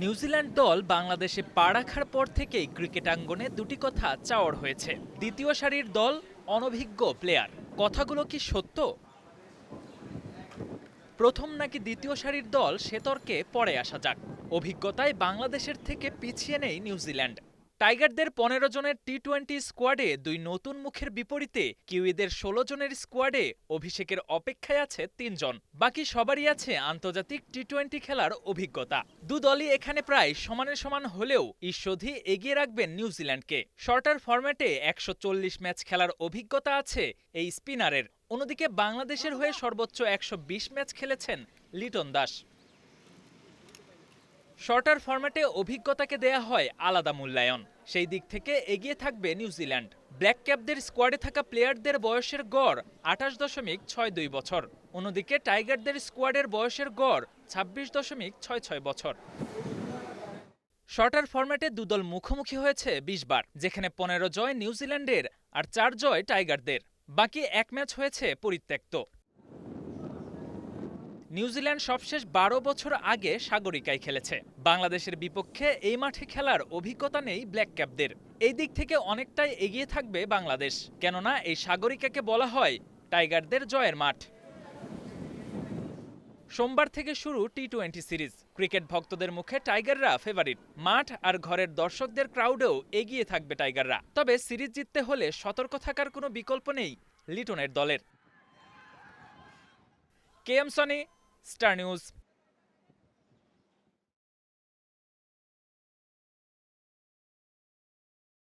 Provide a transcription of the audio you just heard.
New Zealand দল বাংলাদেশে পা রাখার পর থেকেই ক্রিকেটাঙ্গনে দুটি কথা চাওয়ার হয়েছে। দ্বিতীয় সারির দল, অনভিজ্ঞ প্লেয়ার। কথাগুলো কি সত্য? প্রথম নাকি দ্বিতীয় সারির দল সে তর্কে পরে আসা যাক। অভিজ্ঞতায় বাংলাদেশের থেকে পিছিয়ে নেই নিউজিল্যান্ড। টাইগারদের ১৫ জনের টি-২০ স্কোয়াডে দুই নতুন মুখের বিপরীতে কিউইদের ১৬ জনের স্কোয়াডে অভিষেকের অপেক্ষায় আছে ৩ জন। বাকি সবারই আছে আন্তর্জাতিক টি-২০ খেলার অভিজ্ঞতা। দু দলই এখানে প্রায় সমানে সমান হলেও ঈশ্বধী এগিয়ে রাখবেন নিউজিল্যান্ডকে। শর্টার ফরম্যাটে ১৪০ ম্যাচ খেলার অভিজ্ঞতা আছে এই স্পিনারের। অন্যদিকে বাংলাদেশের হয়ে সর্বোচ্চ ১২০ ম্যাচ খেলেছেন লিটন দাস। শর্টার ফরম্যাটে অভিজ্ঞতাকে দেয়া হয় আলাদা মূল্যায়ন। সেই দিক থেকে এগিয়ে থাকবে নিউজিল্যান্ড। ব্ল্যাক ক্যাপদের স্কোয়াডে থাকা প্লেয়ারদের বয়সের গড় ২৮.৬২ বছর। অন্যদিকে টাইগারদের স্কোয়াডের বয়সের গড় ২৬.৬৬ বছর। শর্টার ফরম্যাটে দুদল মুখোমুখি হয়েছে ২০ বার, যেখানে ১৫ জয় নিউজিল্যান্ডের আর ৪ জয় টাইগারদের। বাকি এক ম্যাচ হয়েছে পরিত্যক্ত। নিউজিল্যান্ড সবশেষ ১২ বছর আগে সাগরিকায় খেলেছে। বাংলাদেশের বিপক্ষে এই মাঠে খেলার অভিজ্ঞতা নেই ব্ল্যাক ক্যাপদের। এই দিক থেকে অনেকটাই এগিয়ে থাকবে বাংলাদেশ, কেননা এই সাগরিকাকে বলা হয় টাইগারদের জয়ের মাঠ। সোমবার থেকে শুরু টি-২০ সিরিজ। ক্রিকেট ভক্তদের মুখে টাইগাররা ফেভারিট। মাঠ আর ঘরের দর্শকদের ক্রাউডেও এগিয়ে থাকবে টাইগাররা। তবে সিরিজ জিততে হলে সতর্ক থাকার কোনো বিকল্প নেই লিটনের দলের। K M Sony, Star news.